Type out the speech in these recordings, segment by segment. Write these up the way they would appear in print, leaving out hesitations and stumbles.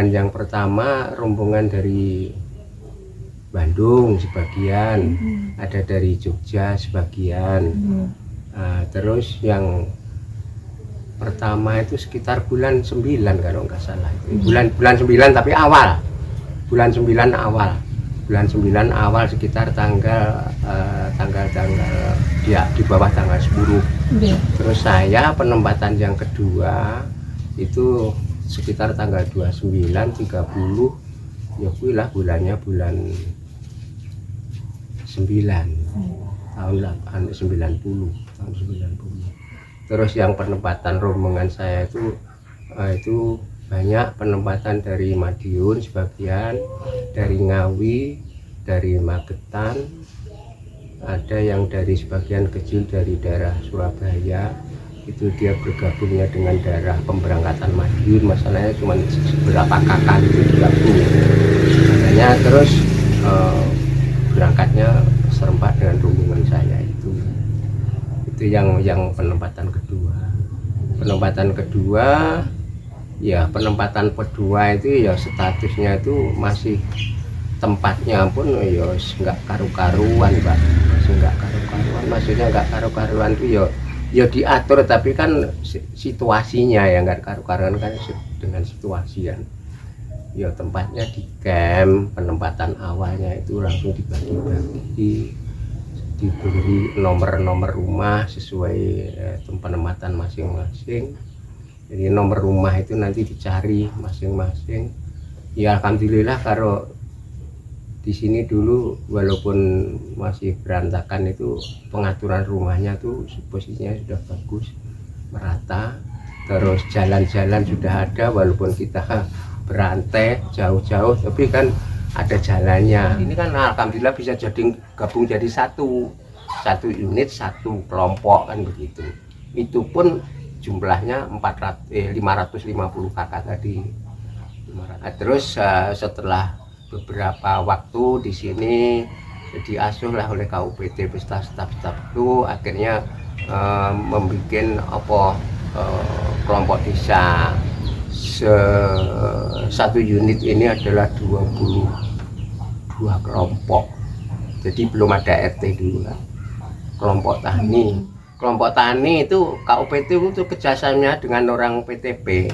rombongan yang pertama rombongan dari Bandung sebagian, ada dari Jogja sebagian. Terus yang pertama itu sekitar bulan 9 kalau nggak salah. Bulan 9 tapi awal. Bulan 9 awal. Bulan 9 awal sekitar tanggal ya di bawah tanggal 10. Terus saya penempatan yang kedua itu sekitar tanggal 29 30 ya kuilah bulannya bulan 9 tahun 90 tahun 90. Terus yang penempatan rombongan saya itu banyak penempatan dari Madiun sebagian, dari Ngawi, dari Magetan, ada yang dari sebagian kecil dari daerah Surabaya. Itu dia bergabungnya dengan daerah pemberangkatan Madiun, masalahnya cuma beberapa kakak itu digabung. Makanya terus berangkatnya serempak dengan rombongan saya itu yang penempatan kedua. Penempatan kedua itu ya statusnya itu masih tempatnya pun ya nggak karu-karuan, Pak. Maksudnya nggak karu-karuan itu ya diatur, tapi kan situasinya ya nggak karu-karuan kan dengan situasi kan. Ya tempatnya di camp, penempatan awalnya itu langsung dibagi-bagi, diberi nomor-nomor rumah sesuai penempatan masing-masing. Jadi nomor rumah itu nanti dicari masing-masing. Ya alhamdulillah kalau di sini dulu walaupun masih berantakan itu pengaturan rumahnya tuh posisinya sudah bagus, merata. Terus jalan-jalan sudah ada walaupun kita berantai jauh-jauh tapi kan ada jalannya. Ini kan alhamdulillah bisa jadi gabung jadi satu unit, satu kelompok kan begitu. Itu pun jumlahnya 550 kakak tadi. Terus setelah beberapa waktu di sini diasuh lah oleh KUPT beserta staf-staf itu akhirnya membuat kelompok desa. Satu unit ini adalah 22 kelompok. Jadi belum ada RT dulu kan. Kelompok tani itu KUPT itu kerjasamanya dengan orang PTP,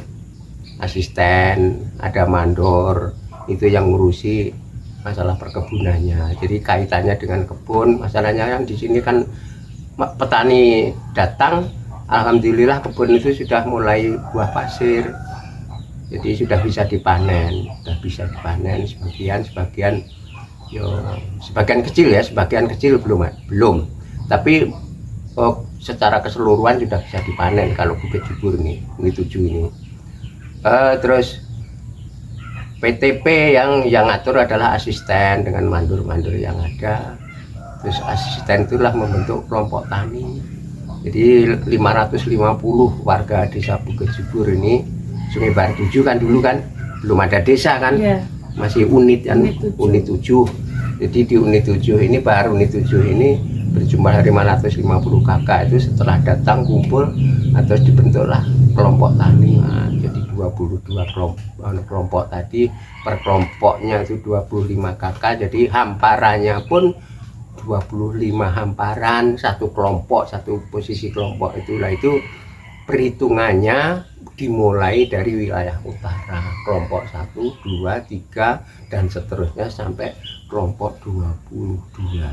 asisten, ada mandor, itu yang ngurusi masalah perkebunannya. Jadi kaitannya dengan kebun. Masalahnya kan di sini kan petani datang, alhamdulillah kebun itu sudah mulai buah pasir. Jadi sudah bisa dipanen, sebagian kecil belum. Tapi secara keseluruhan sudah bisa dipanen kalau bukit subur ini 7 ini. Terus PTP yang ngatur adalah asisten dengan mandor-mandor yang ada. Terus asisten itulah membentuk kelompok tani. Jadi 550 warga desa Bukit Subur ini, Sungai Bahar 7 kan dulu kan belum ada desa kan, masih unit kan, unit 7. Jadi di unit 7 ini berjumlah 550 kakak itu setelah datang kumpul atau dibentuklah kelompok tani. Nah, jadi 22 kelompok tadi, per kelompoknya itu 25 kakak, jadi hamparannya pun 25 hamparan, satu kelompok, satu posisi kelompok itulah. Itu perhitungannya dimulai dari wilayah utara, kelompok 1, 2, 3 dan seterusnya sampai kelompok 22.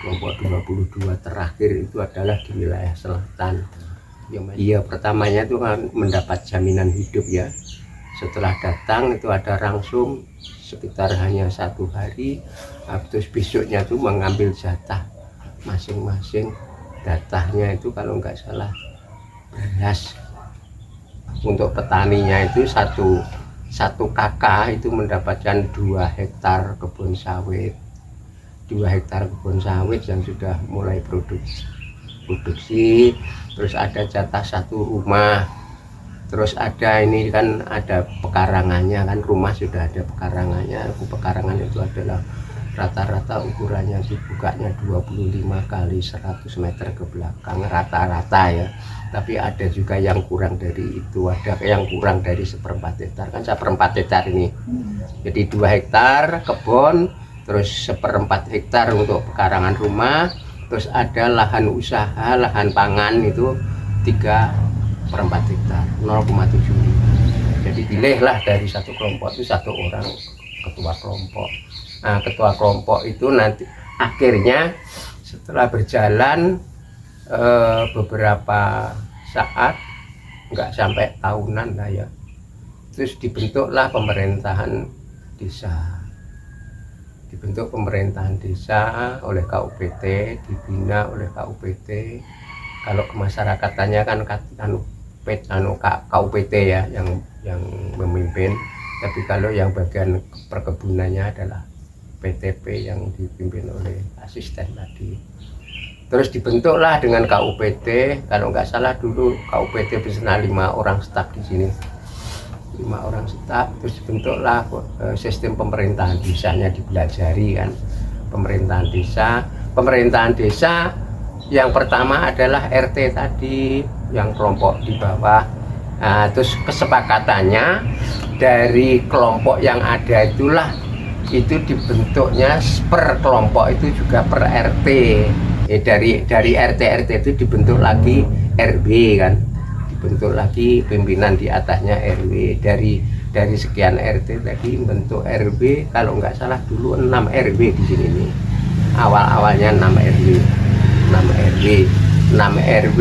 Kelompok 22 terakhir itu adalah di wilayah selatan. Iya, pertamanya itu kan mendapat jaminan hidup ya. Setelah datang itu ada rangsum sekitar hanya 1 hari, terus besoknya itu mengambil jatah masing-masing. Jatahnya itu kalau nggak salah beras. Untuk petaninya itu satu kakak itu mendapatkan 2 hektar kebun sawit. 2 hektar kebun sawit yang sudah mulai produksi. Terus ada jatah 1 rumah. Terus ada ini kan ada pekarangannya kan, rumah sudah ada pekarangannya. Pekarangan itu adalah rata-rata ukurannya dibukanya 25 kali 100 meter ke belakang rata-rata ya, tapi ada juga yang kurang dari itu, ada yang kurang dari 1/4 hektar, kan 1/4 hektar ini, jadi 2 hektar kebun, terus 1/4 hektar untuk pekarangan rumah, terus ada lahan usaha, lahan pangan itu 3/4 hektar 0,75. Jadi pilihlah dari satu kelompok itu satu orang ketua kelompok. Nah, ketua kelompok itu nanti akhirnya setelah berjalan beberapa saat, nggak sampai tahunan lah ya, terus dibentuklah pemerintahan desa. Dibentuk pemerintahan desa oleh KUPT, dibina oleh KUPT. Kalau kemasyarakatan kan KUPT ya yang memimpin, tapi kalau yang bagian perkebunannya adalah PTP yang dipimpin oleh asisten tadi. Terus dibentuklah dengan KUPT, kalau nggak salah dulu KUPT bersama 5 orang staf di sini, 5 orang staf. Terus dibentuklah sistem pemerintahan desanya, dipelajari kan pemerintahan desa. Pemerintahan desa yang pertama adalah RT tadi, yang kelompok di bawah. Nah, terus kesepakatannya dari kelompok yang ada itulah itu dibentuknya per kelompok itu juga per RT. Dari RT itu dibentuk lagi RW kan, dibentuk lagi pimpinan di atasnya RW. Dari sekian RT tadi bentuk RW, kalau nggak salah dulu 6 RW di sini nih. Awalnya 6 RW. 6 RW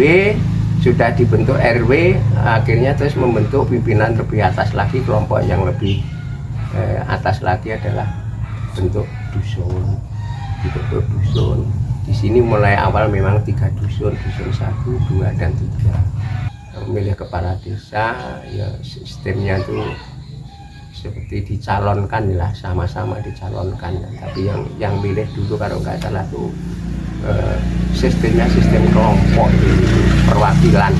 sudah dibentuk RW, akhirnya terus membentuk pimpinan lebih atas lagi, kelompok yang lebih atas lagi adalah bentuk dusun. Dibentuk dusun. Di sini mulai awal memang 3 dusun 1, 2, dan 3. Memilih kepala desa ya sistemnya itu seperti dicalonkan lah, sama-sama dicalonkan. Tapi yang milih dulu kalau nggak salah tuh sistemnya sistem kelompok itu, perwakilan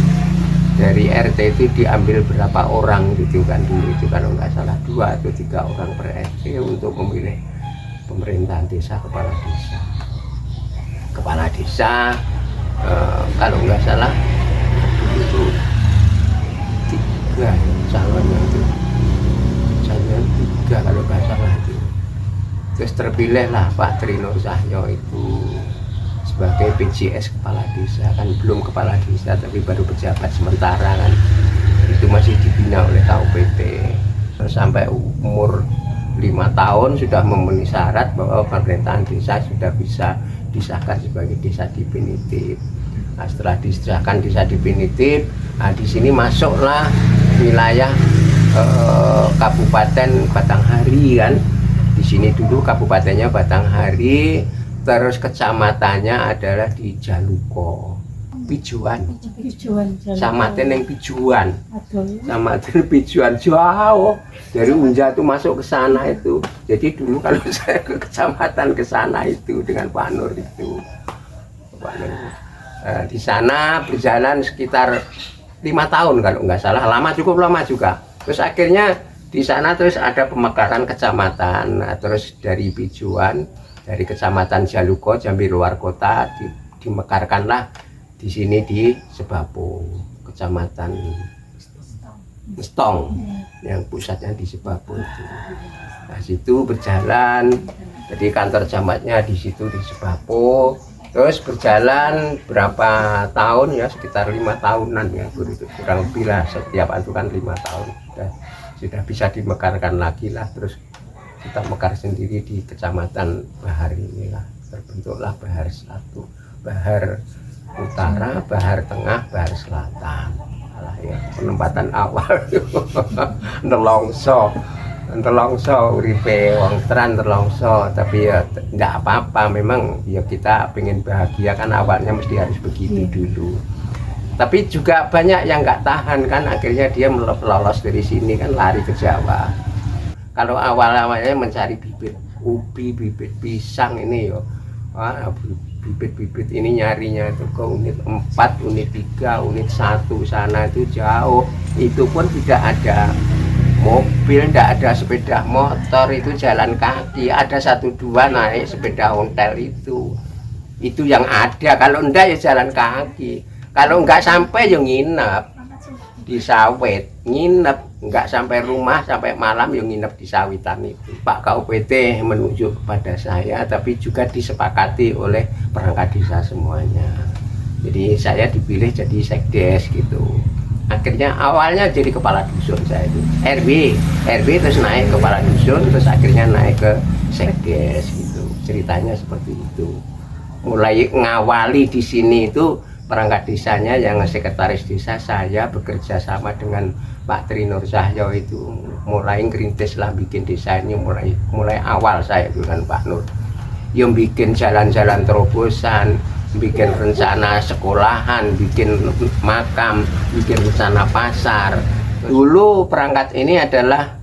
dari RT itu diambil berapa orang gitu kan dulu itu, kalau nggak salah 2 atau 3 orang per RT untuk memilih pemerintahan desa, kepala desa kalau nggak salah dulu itu 3 calonnya itu, calon 3 kalau nggak salah itu. Terus terpilihlah Pak Trino Cahyo itu sebagai PJS kepala desa, kan belum kepala desa tapi baru pejabat sementara kan, itu masih dibina oleh KUPT. Sampai umur 5 tahun sudah memenuhi syarat bahwa pemerintahan desa sudah bisa disahkan sebagai desa definitif. Nah, setelah disahkan desa definitif, nah di sini masuklah wilayah Kabupaten Batanghari kan. Di sini dulu kabupatennya Batanghari, terus kecamatannya adalah di Jaluko, Pijuan, sama Teneng Pijuan, sama Teneng Pijuan jauh dari Unja tuh masuk ke sana itu. Jadi dulu kalau saya ke kecamatan ke sana itu dengan Pak Nur itu, Pak Nur. Di sana berjalan sekitar 5 tahun kalau nggak salah, cukup lama juga. Terus akhirnya di sana terus ada pemekaran kecamatan. Nah, terus dari Pijuan, dari kecamatan Jaluko, Jambi luar kota, dimekarkanlah di sini di Sebapo, kecamatan Stong, yang pusatnya di Sebapo itu. Nah, situ berjalan, jadi kantor camatnya di situ di Sebapo. Terus berjalan berapa tahun ya, sekitar 5 tahunan ya, kurang lebih lah, setiap itu kan 5 tahun sudah bisa dimekarkan lagi lah. Terus kita mekar sendiri di kecamatan Bahar inilah, terbentuklah Bahar 1, Bahar Utara, Bahar Tengah, Bahar Selatan. Alah ya, penempatan awal Nelongso uripe wong teran terlongso, tapi ya enggak apa-apa, memang ya kita pengen bahagia kan, awalnya mesti harus begitu dulu. Tapi juga banyak yang nggak tahan kan, akhirnya dia lolos dari sini kan, lari ke Jawa. Kalau awal-awalnya mencari bibit ubi, bibit pisang ini yo, bibit-bibit ini nyarinya itu ke unit 4, unit 3, unit 1 sana itu jauh. Itu pun tidak ada mobil, tidak ada sepeda motor, itu jalan kaki. Ada 1-2 naik sepeda ontel itu yang ada. Kalau enggak ya jalan kaki. Kalau enggak sampai ya nginep di sawit, nginep enggak sampai rumah, sampai malam ya nginep di sawitan itu. Pak KUPT menunjuk kepada saya, tapi juga disepakati oleh perangkat desa semuanya. Jadi saya dipilih jadi sekdes gitu. Akhirnya awalnya jadi kepala dusun saya itu RW terus naik kepala dusun, terus akhirnya naik ke sekdes gitu. Ceritanya seperti itu. Mulai ngawali di sini itu perangkat desanya yang sekretaris desa, saya bekerja sama dengan Pak Tri Nur Cahyo itu mulai ngerintis lah bikin desa ini, mulai awal saya dengan Pak Nur. Yang bikin jalan-jalan terobosan, bikin rencana sekolahan, bikin makam, bikin rencana pasar. Dulu perangkat ini adalah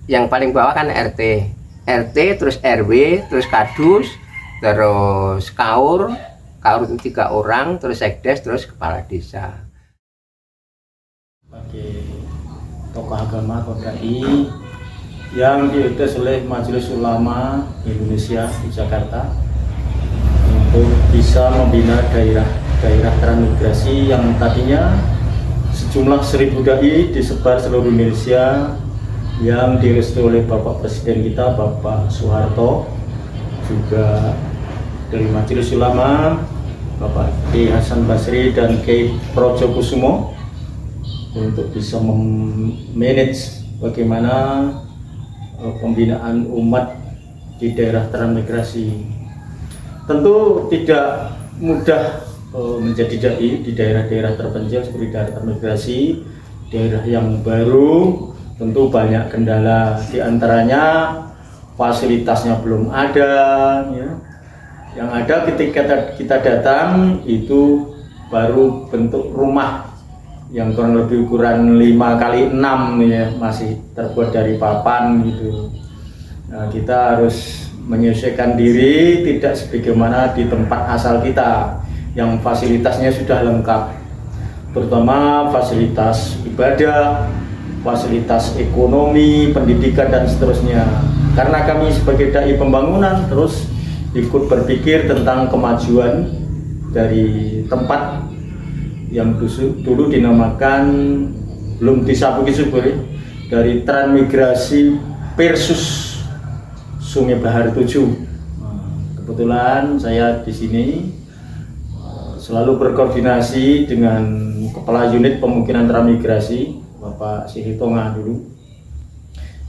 yang paling bawah kan RT terus RW, terus kadus, terus kaur 3 orang, terus sekdes, terus kepala desa. Sebagai tokoh agama atau dai yang diutus oleh Majelis Ulama Indonesia di Jakarta untuk bisa membina daerah transmigrasi yang tadinya sejumlah 1000 dai disebar seluruh Indonesia, yang direstui oleh Bapak Presiden kita Bapak Soeharto, juga dari Majelis Ulama Bapak Kiai Hasan Basri dan Kiai Projokusumo, untuk bisa memanage bagaimana pembinaan umat di daerah transmigrasi. Tentu tidak mudah menjadi dai di daerah-daerah terpencil seperti daerah transmigrasi, daerah yang baru. Tentu banyak kendala, diantaranya fasilitasnya belum ada, ya. Yang ada ketika kita datang itu baru bentuk rumah yang kurang lebih ukuran 5x6 ya, masih terbuat dari papan gitu. Nah, kita harus menyesuaikan diri, tidak sebagaimana di tempat asal kita yang fasilitasnya sudah lengkap, terutama fasilitas ibadah, fasilitas ekonomi, pendidikan dan seterusnya. Karena kami sebagai dai pembangunan terus ikut berpikir tentang kemajuan dari tempat yang dulu dinamakan belum Desa Bukit Subur, dari transmigrasi versus Sungai Bahar 7. Kebetulan saya di sini selalu berkoordinasi dengan Kepala Unit Pemungkinan Transmigrasi Bapak Sihitonga dulu.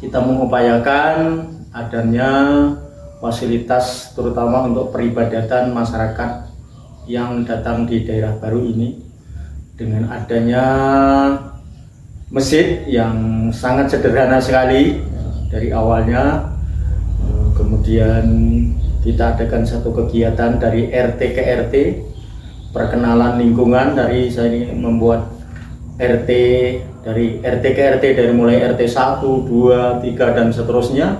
Kita mengupayakan adanya fasilitas terutama untuk peribadatan masyarakat yang datang di daerah baru ini, dengan adanya masjid yang sangat sederhana sekali dari awalnya. Kemudian kita adakan satu kegiatan dari RT ke RT, perkenalan lingkungan. Dari saya ini membuat RT, dari RT ke RT, dari mulai RT 1, 2, 3 dan seterusnya,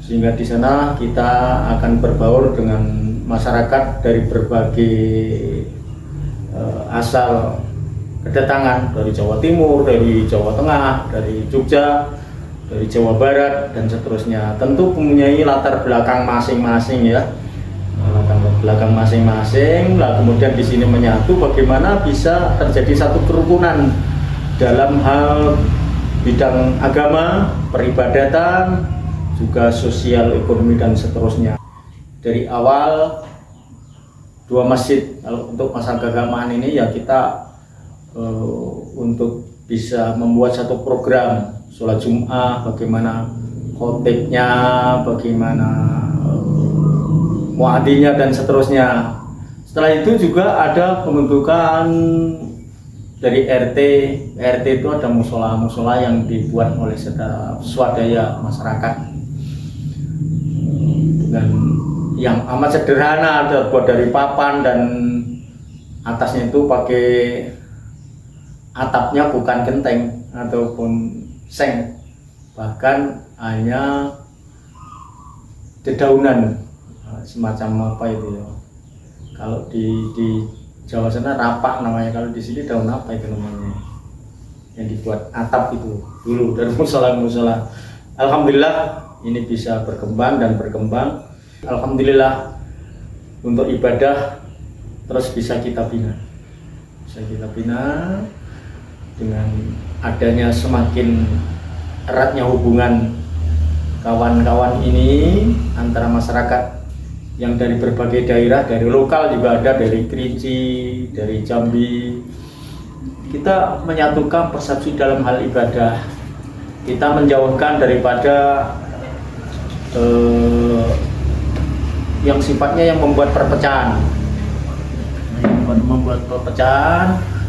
sehingga di sana kita akan berbaur dengan masyarakat dari berbagai asal kedatangan, dari Jawa Timur, dari Jawa Tengah, dari Jogja, dari Jawa Barat dan seterusnya. Tentu mempunyai latar belakang masing-masing ya, latar belakang masing-masing. Lah kemudian di sini menyatu bagaimana bisa terjadi satu kerukunan dalam hal bidang agama, peribadatan, juga sosial, ekonomi dan seterusnya. Dari awal 2 masjid, kalau untuk masalah keagamaan ini ya kita untuk bisa membuat satu program sholat Jum'ah, bagaimana khotibnya, bagaimana muadzzinnya dan seterusnya. Setelah itu juga ada pembentukan dari RT itu ada musola yang dibuat oleh swadaya masyarakat dengan yang amat sederhana, terbuat dari papan dan atasnya itu pakai atapnya bukan genteng ataupun seng, bahkan hanya dedaunan semacam apa itu ya. Kalau di Jawa sana rapak namanya, kalau di sini daun apa itu namanya? yang dibuat atap itu dulu dari musola-musola. Alhamdulillah ini bisa berkembang dan berkembang. Alhamdulillah untuk ibadah terus bisa kita bina dengan adanya semakin eratnya hubungan kawan-kawan ini antara masyarakat yang dari berbagai daerah, dari lokal juga ada, dari Kerinci, dari Jambi. Kita menyatukan persepsi dalam hal ibadah, kita menjauhkan daripada yang sifatnya yang membuat perpecahan,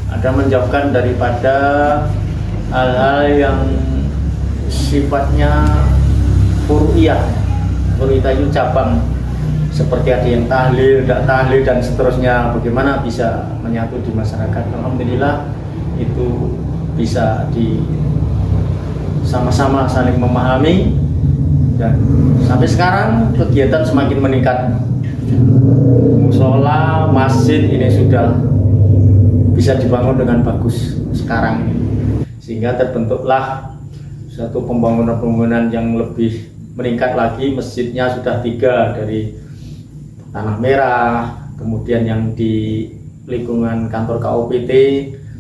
ada menjauhkan daripada hal-hal yang sifatnya furu'iyah itu cabang, seperti ada yang tahlil, tidak tahlil dan seterusnya. Bagaimana bisa menyatu di masyarakat? Alhamdulillah itu bisa sama-sama saling memahami, dan sampai sekarang kegiatan semakin meningkat. Musola, masjid ini sudah bisa dibangun dengan bagus sekarang ini, sehingga terbentuklah satu pembangunan yang lebih meningkat lagi. Masjidnya sudah 3 dari Tanah Merah, kemudian yang di lingkungan kantor KOPT,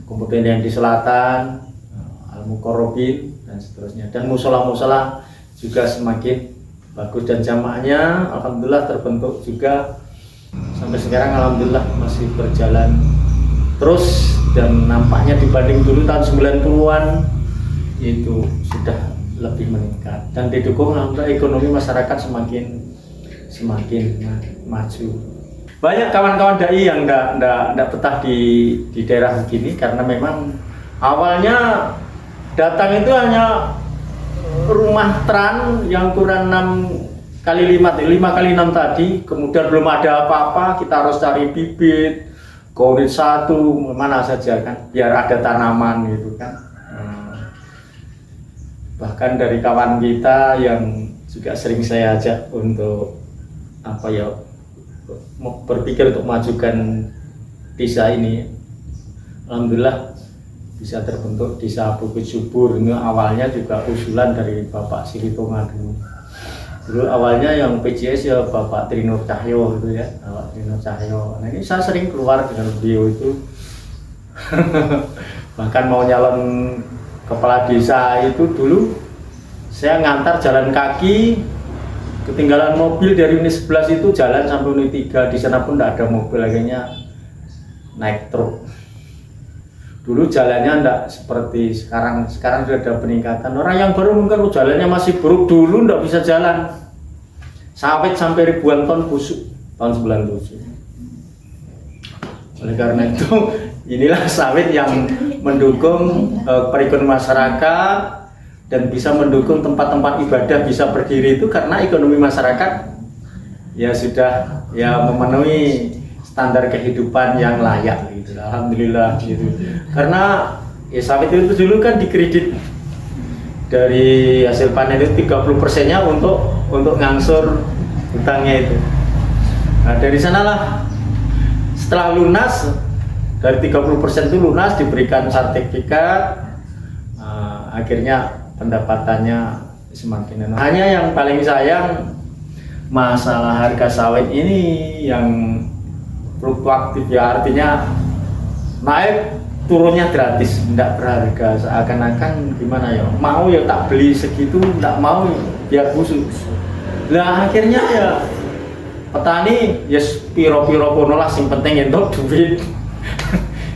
kemudian yang di selatan Al-Muqarrabin dan seterusnya, dan musola-musola juga semakin bagus dan jamaahnya alhamdulillah terbentuk juga sampai sekarang. Alhamdulillah masih berjalan terus, dan nampaknya dibanding dulu tahun 90-an itu sudah lebih meningkat dan didukung alhamdulillah ekonomi masyarakat semakin maju. Banyak kawan-kawan dai yang enggak betah di daerah begini karena memang awalnya datang itu hanya rumah tran yang ukuran 5x6 tadi, kemudian belum ada apa-apa, kita harus cari bibit, korit 1 mana saja kan, biar ada tanaman gitu kan. Bahkan dari kawan kita yang juga sering saya ajak untuk berpikir untuk majukan desa ini, alhamdulillah bisa terbentuk desa Bukit Subur. Ini awalnya juga usulan dari Bapak Silitonga dulu awalnya yang PJS ya Bapak Trinur Cahyo itu ya, Bapak Trinur Cahyo. Nah ini saya sering keluar dengan beliau itu bahkan mau nyalon kepala desa itu dulu saya ngantar jalan kaki, ketinggalan mobil dari unit 11 itu jalan sampai unit 3, di sana pun tidak ada mobil, akhirnya naik truk. Dulu jalannya tidak seperti sekarang sudah ada peningkatan. Orang yang baru mungkin jalannya masih buruk, dulu tidak bisa jalan. Sawit sampai ribuan ton busuk tahun 97. Oleh karena itu inilah sawit yang mendukung perekonomian masyarakat dan bisa mendukung tempat-tempat ibadah bisa berdiri itu karena ekonomi masyarakat ya sudah ya memenuhi standar kehidupan yang layak gitu. Alhamdulillah gitu. Karena ya sawit itu dulu kan dikredit dari hasil panen itu 30%-nya untuk ngangsur hutangnya itu. Nah dari sanalah setelah lunas dari 30% itu lunas diberikan sertifikat, akhirnya pendapatannya semakin enak. Hanya yang paling sayang masalah harga sawit ini yang fluktuatif ya, artinya naik turunnya gratis, tidak berharga, seakan-akan gimana ya, mau ya tak beli segitu, tidak mau ya busuk. Nah akhirnya ya petani ya piro-piro kono lah, sing penting entuk duit.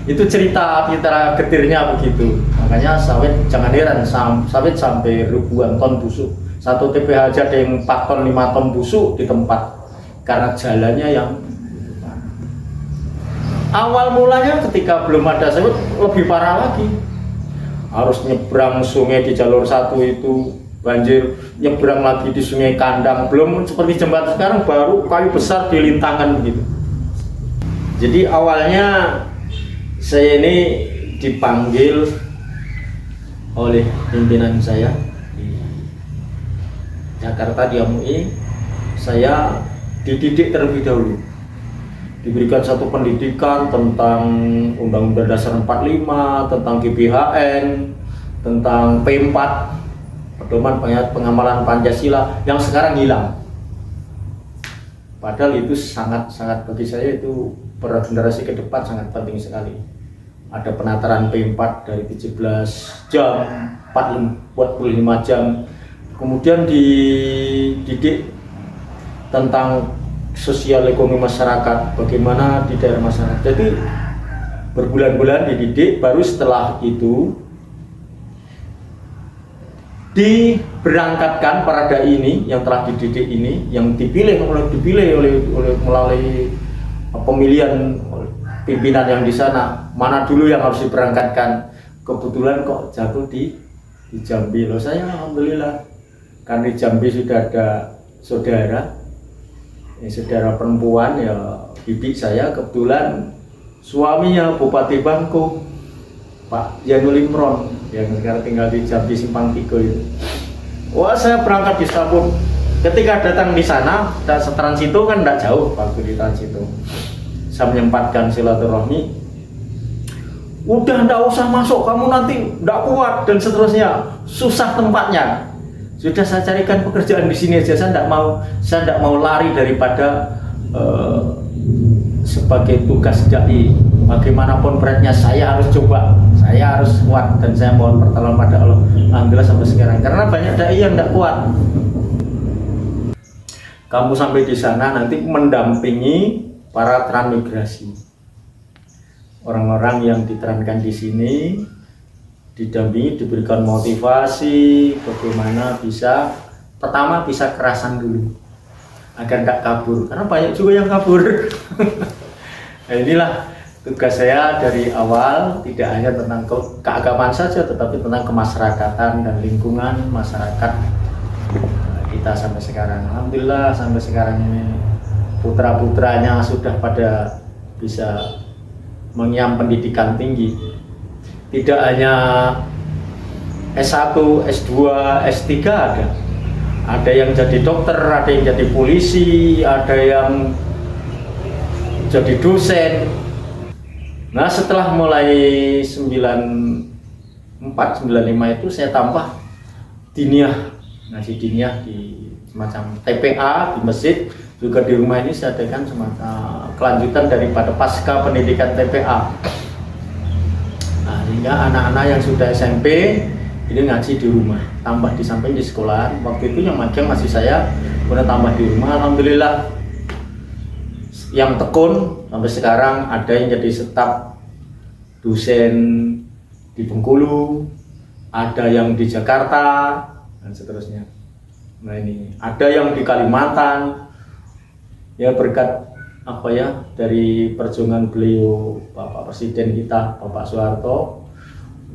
Itu cerita getirnya begitu. Makanya sawit jangan heran, sawit sampai ribuan ton busuk. Satu TPH aja ada yang 4 ton 5 ton busuk di tempat karena jalannya yang awal mulanya ketika belum ada sawit lebih parah lagi, harus nyebrang sungai di jalur 1 itu banjir, nyebrang lagi di sungai kandang, belum seperti jembatan sekarang baru kayu besar di lintangan begitu. Jadi awalnya saya ini dipanggil oleh pimpinan saya di Jakarta di MUI, saya dididik terlebih dahulu, diberikan satu pendidikan tentang Undang-Undang Dasar 45, tentang GBHN, tentang P4, pedoman pengamalan Pancasila, yang sekarang hilang. Padahal itu sangat bagi saya itu per generasi ke depan sangat penting sekali. Ada penataran P4 dari 17 jam, 45 jam. Kemudian dididik tentang sosial ekonomi masyarakat, bagaimana di daerah masyarakat. Jadi berbulan-bulan dididik, baru setelah itu diberangkatkan para dai ini yang telah dididik ini, yang dipilih oleh melalui pemilihan pimpinan yang di sana, mana dulu yang harus diberangkatkan. Kebetulan kok jatuh di Jambi. Loh, saya alhamdulillah karena di Jambi sudah ada saudara perempuan, ya bibi saya kebetulan suaminya Bupati Bangko, Pak Yanul Imron, yang sekarang tinggal di Jambi Simpang 3 itu. Wah, saya berangkat disambut. Ketika datang di sana, transito kan tidak jauh waktu di transito. Saya menyempatkan silaturahmi. Udah ndak usah masuk, kamu nanti ndak kuat dan seterusnya. Susah tempatnya. Sudah saya carikan pekerjaan di sini aja. Saya ndak mau lari daripada sebagai tugas dai. Bagaimanapun beratnya saya harus coba, saya harus kuat, dan saya mohon pertolongan pada Allah. Alhamdulillah sampai sekarang, karena banyak dai yang tidak kuat. Kamu sampai di sana nanti mendampingi para transmigrasi, orang-orang yang diterankan di sini, didampingi, diberikan motivasi bagaimana bisa, pertama bisa kerasan dulu agar nggak kabur, karena banyak juga yang kabur. Nah, inilah tugas saya dari awal, tidak hanya tentang keagamaan saja, tetapi tentang kemasyarakatan dan lingkungan masyarakat kita sampai sekarang. Alhamdulillah sampai sekarang ini putra-putranya sudah pada bisa mengenyam pendidikan tinggi. Tidak hanya S1, S2, S3 ada. Ada yang jadi dokter, ada yang jadi polisi, ada yang jadi dosen. Nah, setelah mulai 94, 95 itu saya tambah diniyah, ngaji diniyah di semacam TPA di masjid, juga di rumah ini saya adakan semacam kelanjutan daripada pasca pendidikan TPA. Nah, sehingga anak-anak yang sudah SMP ini ngaji di rumah, tambah di samping di sekolah. Waktu itu yang magang masih saya, kemudian tambah di rumah. Alhamdulillah yang tekun sampai sekarang ada yang jadi staf dosen di Bengkulu, ada yang di Jakarta dan seterusnya. Nah, ini ada yang di Kalimantan, ya berkat apa ya dari perjuangan beliau Bapak Presiden kita Bapak Soeharto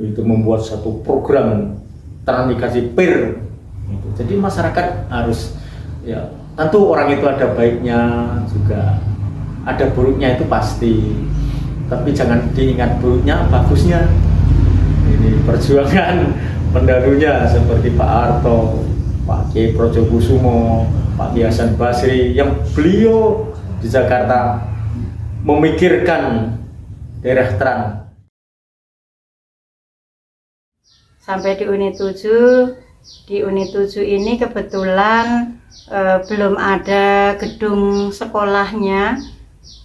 itu membuat satu program transmigrasi PIR gitu. Jadi masyarakat harus, ya tentu orang itu ada baiknya juga, ada buruknya itu pasti, tapi jangan diingat buruknya, bagusnya. Ini perjuangan pendahulunya seperti Pak Harto, Pak Kiai Projokusumo, Pak Kiai Hasan Basri, yang beliau di Jakarta memikirkan daerah trans. Sampai di unit 7, di unit 7 ini kebetulan belum ada gedung sekolahnya.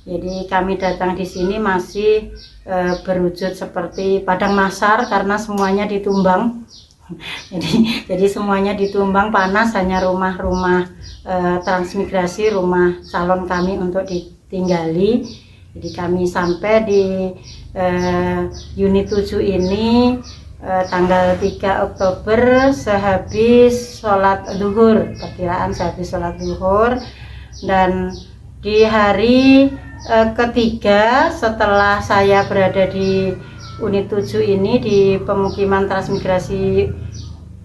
Jadi kami datang di sini masih berwujud seperti padang masar karena semuanya ditumbang. Jadi semuanya ditumbang, panas, hanya rumah-rumah transmigrasi, rumah calon kami untuk ditinggali. Jadi kami sampai di unit 7 ini tanggal 3 Oktober sehabis sholat zuhur, perkiraan sehabis sholat zuhur. Dan di hari ketiga setelah saya berada di unit 7 ini, di pemukiman transmigrasi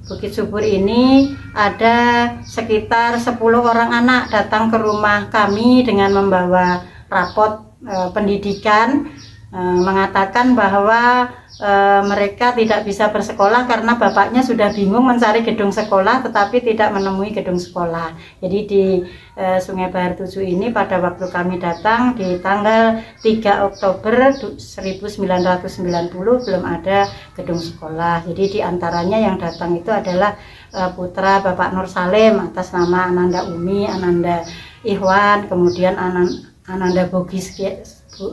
Bukit Subur ini, ada sekitar 10 orang anak datang ke rumah kami dengan membawa rapot pendidikan. mengatakan bahwa mereka tidak bisa bersekolah karena bapaknya sudah bingung mencari gedung sekolah tetapi tidak menemui gedung sekolah. Jadi di Sungai Bahar 7 ini pada waktu kami datang di tanggal 3 Oktober 1990 belum ada gedung sekolah. Jadi diantaranya yang datang itu adalah putra Bapak Nur Salim atas nama Ananda Umi, Ananda Ikhwan, kemudian Ananda Bogis,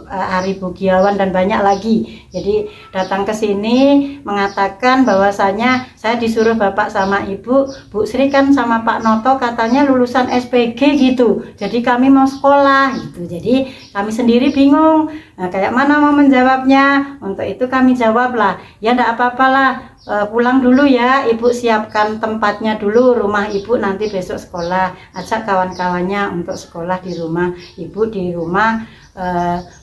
Ari Bugiawan dan banyak lagi. Jadi datang ke sini mengatakan bahwasanya saya disuruh bapak sama ibu, Bu Sri kan sama Pak Noto katanya lulusan SPG gitu. Jadi kami mau sekolah gitu. Jadi kami sendiri bingung. Nah, kayak mana mau menjawabnya? Untuk itu kami jawablah, ya enggak apa-apalah. Pulang dulu ya, ibu siapkan tempatnya dulu, rumah ibu nanti besok sekolah, ajak kawan-kawannya untuk sekolah di rumah ibu, di rumah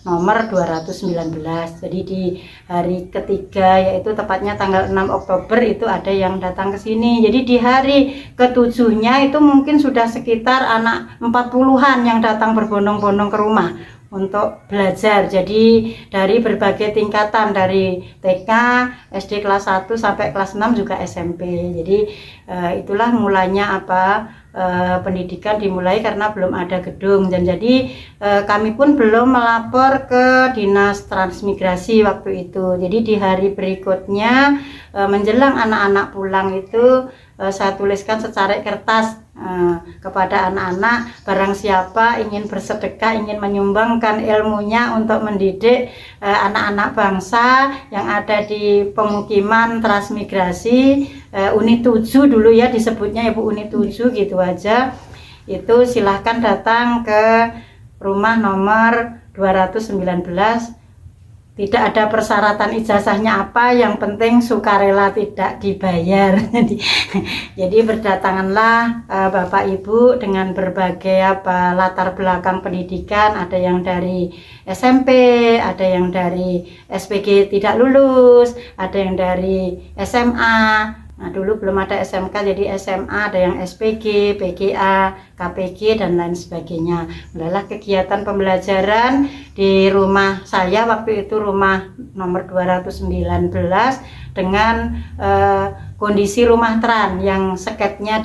nomor 219. Jadi di hari ketiga, yaitu tepatnya tanggal 6 Oktober itu ada yang datang ke sini. Jadi di hari ketujuhnya itu mungkin sudah sekitar anak 40-an yang datang berbondong-bondong ke rumah untuk belajar. Jadi dari berbagai tingkatan, dari TK, SD kelas 1 sampai kelas 6 juga SMP. Jadi itulah mulanya pendidikan dimulai karena belum ada gedung, dan jadi kami pun belum melapor ke Dinas Transmigrasi waktu itu. Jadi di hari berikutnya menjelang anak-anak pulang itu saya tuliskan secara kertas kepada anak-anak, barang siapa ingin bersedekah, ingin menyumbangkan ilmunya untuk mendidik anak-anak bangsa yang ada di pemukiman transmigrasi unit 7 dulu ya disebutnya Ibu, unit 7 gitu aja, itu silahkan datang ke rumah nomor 219. Tidak ada persyaratan ijazahnya apa, yang penting sukarela tidak dibayar. Jadi berdatanganlah Bapak Ibu dengan berbagai latar belakang pendidikan, ada yang dari SMP, ada yang dari SPG tidak lulus, ada yang dari SMA. Nah, dulu belum ada SMK, jadi SMA, ada yang SPG, PGA, KPG, dan lain sebagainya. Mulailah kegiatan pembelajaran di rumah saya, waktu itu rumah nomor 219, dengan kondisi rumah teran yang seketnya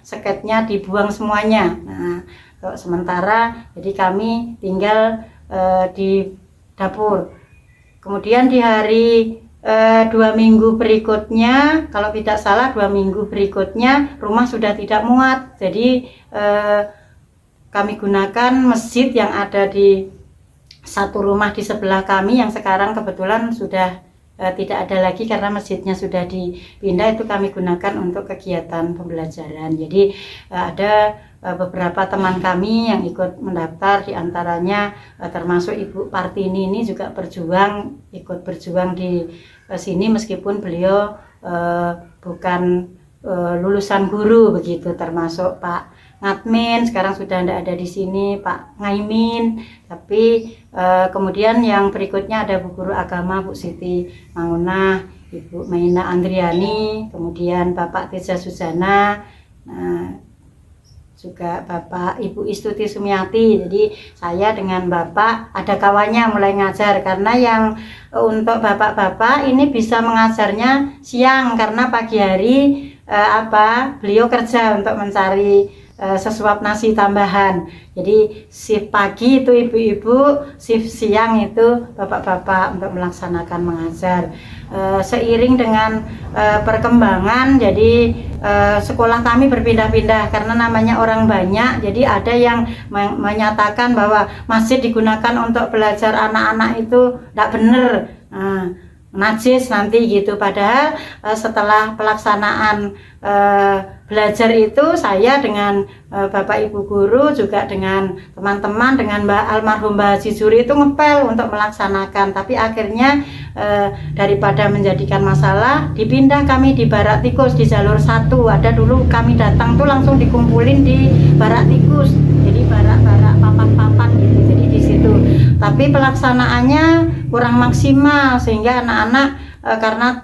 seketnya dibuang semuanya. Nah, sementara jadi kami tinggal di dapur. Kemudian di hari 2 minggu berikutnya, kalau tidak salah 2 minggu berikutnya rumah sudah tidak muat. Jadi kami gunakan masjid yang ada di satu rumah di sebelah kami, yang sekarang kebetulan sudah tidak ada lagi karena masjidnya sudah dipindah. Itu kami gunakan untuk kegiatan pembelajaran. Jadi ada beberapa teman kami yang ikut mendaftar, diantaranya termasuk Ibu Partini ini juga ikut berjuang di sini meskipun beliau bukan lulusan guru begitu, termasuk Pak Ngatmin sekarang sudah tidak ada di sini, Pak Ngaimin, tapi kemudian yang berikutnya ada Bu Guru Agama Bu Siti Mangunah, Ibu Maina Andriani, kemudian Bapak Teja Suzana, juga Bapak Ibu Istuti Sumiati. Jadi saya dengan Bapak ada kawannya mulai ngajar, karena yang untuk bapak-bapak ini bisa mengajarnya siang karena pagi hari beliau kerja untuk mencari sesuap nasi tambahan. Jadi shift pagi itu ibu-ibu, shift siang itu bapak-bapak untuk melaksanakan mengajar. Seiring dengan perkembangan, jadi sekolah kami berpindah-pindah karena namanya orang banyak. Jadi ada yang menyatakan bahwa masjid digunakan untuk belajar anak-anak itu tidak benar, najis nanti gitu. Padahal setelah pelaksanaan belajar itu, saya dengan Bapak Ibu guru juga dengan teman-teman, dengan Mbak almarhum Mbak Haji Juri itu ngepel untuk melaksanakan. Tapi akhirnya daripada menjadikan masalah, dipindah kami di Barak Tikus di jalur 1. Ada dulu kami datang tuh langsung dikumpulin di Barak Tikus, jadi barak-barak papan-papan gitu, jadi di situ. Tapi pelaksanaannya kurang maksimal sehingga anak-anak karena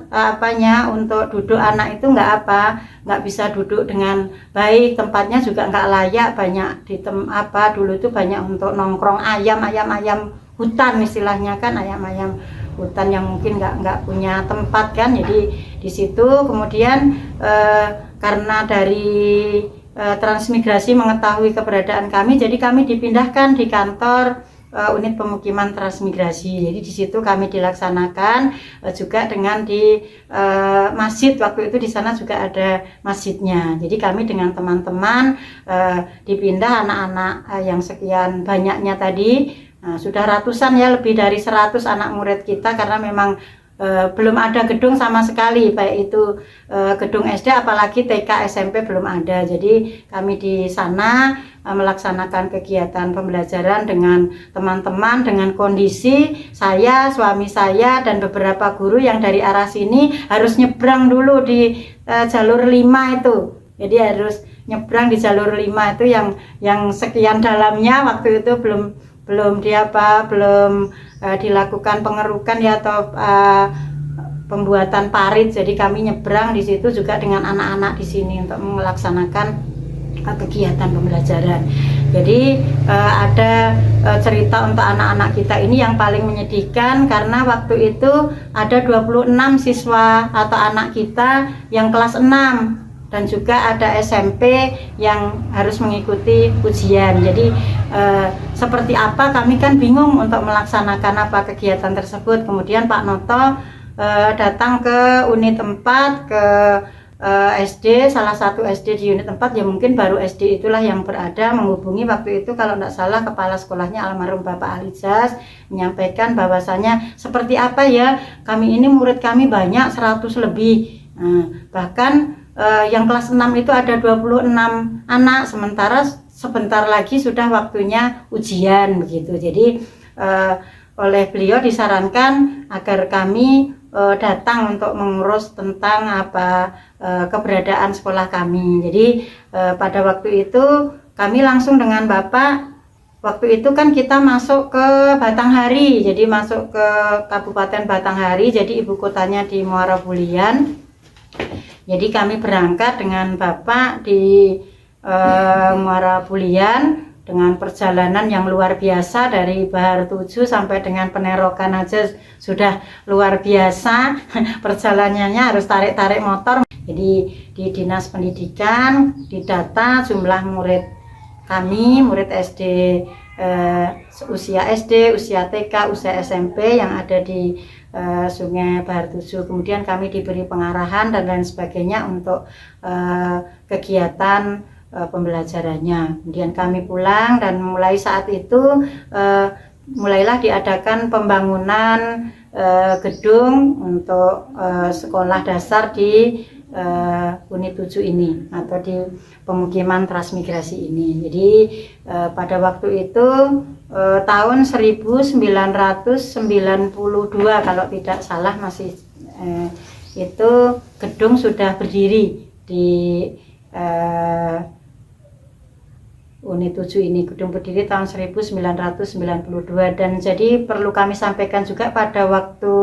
untuk duduk anak itu nggak bisa duduk dengan baik, tempatnya juga nggak layak, banyak dulu itu banyak untuk nongkrong ayam hutan istilahnya kan, ayam-ayam hutan yang mungkin nggak punya tempat kan. Jadi di situ kemudian karena dari transmigrasi mengetahui keberadaan kami, jadi kami dipindahkan di kantor unit pemukiman transmigrasi. Jadi di situ kami dilaksanakan juga dengan di masjid. Waktu itu di sana juga ada masjidnya. Jadi kami dengan teman-teman dipindah, anak-anak yang sekian banyaknya tadi, sudah ratusan ya, lebih dari 100 anak murid kita, karena memang belum ada gedung sama sekali, baik itu gedung SD apalagi TK SMP belum ada. Jadi kami di sana melaksanakan kegiatan pembelajaran dengan teman-teman, dengan kondisi saya, suami saya, dan beberapa guru yang dari arah sini harus nyebrang dulu di jalur 5 itu. Jadi harus nyebrang di jalur 5 itu yang sekian dalamnya. Waktu itu belum dilakukan pengerukan ya, atau pembuatan parit. Jadi kami nyebrang di situ juga dengan anak-anak di sini untuk melaksanakan kegiatan pembelajaran. Jadi ada cerita untuk anak-anak kita ini yang paling menyedihkan, karena waktu itu ada 26 siswa atau anak kita yang kelas 6, dan juga ada SMP yang harus mengikuti ujian. Jadi seperti apa, kami kan bingung untuk melaksanakan apa kegiatan tersebut. Kemudian Pak Noto datang ke unit 4, ke SD, salah satu SD di unit 4, ya mungkin baru SD itulah yang berada, menghubungi waktu itu kalau tidak salah kepala sekolahnya almarhum Bapak Alizas, menyampaikan bahwasanya seperti apa ya, kami ini murid kami banyak 100 lebih, bahkan yang kelas 6 itu ada 26 anak, sementara sebentar lagi sudah waktunya ujian begitu. Jadi oleh beliau disarankan agar kami datang untuk mengurus tentang keberadaan sekolah kami. Jadi pada waktu itu kami langsung dengan Bapak, waktu itu kan kita masuk ke Batanghari, jadi masuk ke Kabupaten Batanghari, jadi ibu kotanya di Muara Bulian. Jadi kami berangkat dengan Bapak di Muara Bulian dengan perjalanan yang luar biasa, dari Bahar 7 sampai dengan Penerokan aja sudah luar biasa. Perjalanannya harus tarik-tarik motor. Jadi di Dinas Pendidikan didata jumlah murid kami, murid SD, usia SD, usia TK, usia SMP yang ada di Sungai Bahar 7. Kemudian kami diberi pengarahan dan lain sebagainya untuk kegiatan pembelajarannya. Kemudian kami pulang, dan mulai saat itu mulailah diadakan pembangunan gedung untuk sekolah dasar di unit 7 ini atau di pemukiman transmigrasi ini. Jadi pada waktu itu tahun 1992 kalau tidak salah, masih itu gedung sudah berdiri di unit 7 ini. Gedung berdiri tahun 1992, dan jadi perlu kami sampaikan juga pada waktu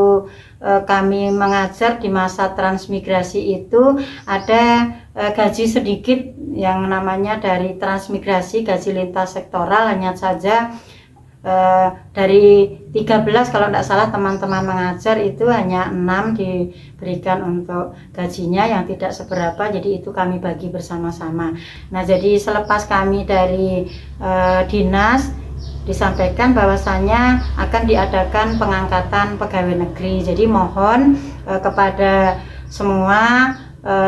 kami mengajar di masa transmigrasi itu ada gaji sedikit yang namanya dari transmigrasi, gaji lintas sektoral, hanya saja dari 13 kalau tidak salah teman-teman mengajar itu hanya 6 diberikan untuk gajinya yang tidak seberapa, jadi itu kami bagi bersama-sama. Nah, jadi selepas kami dari dinas disampaikan bahwasanya akan diadakan pengangkatan pegawai negeri. Jadi mohon kepada semua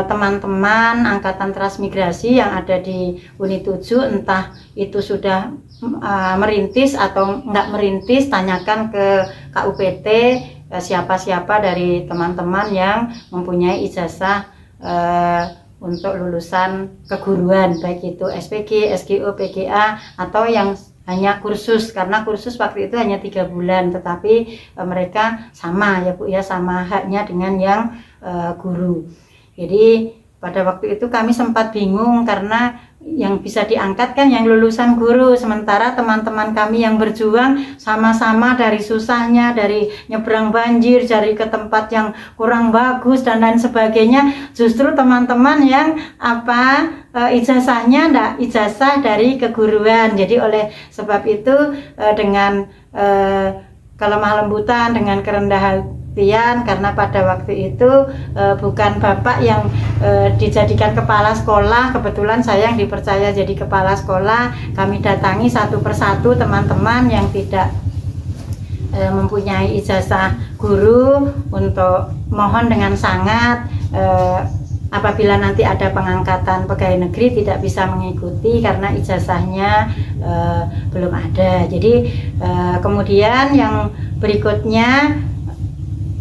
teman-teman angkatan transmigrasi yang ada di unit 7, entah itu sudah merintis atau enggak merintis, tanyakan ke KUPT siapa-siapa dari teman-teman yang mempunyai ijazah untuk lulusan keguruan, baik itu SPG, SGO, PGA, atau yang hanya kursus, karena kursus waktu itu hanya 3 bulan, tetapi mereka sama ya Bu ya, sama haknya dengan yang guru. Jadi pada waktu itu kami sempat bingung karena yang bisa diangkat kan yang lulusan guru, sementara teman-teman kami yang berjuang sama-sama dari susahnya, dari nyebrang banjir, cari ke tempat yang kurang bagus dan lain sebagainya, justru teman-teman yang ijazahnya ndak ijazah dari keguruan. Jadi oleh sebab itu dengan kelemah lembutan, dengan kerendah hatian, karena pada waktu itu bukan bapak yang dijadikan kepala sekolah. Kebetulan saya yang dipercaya jadi kepala sekolah. Kami datangi satu persatu teman-teman yang tidak mempunyai ijazah guru untuk mohon dengan sangat apabila nanti ada pengangkatan pegawai negeri tidak bisa mengikuti karena ijazahnya belum ada. Jadi kemudian yang berikutnya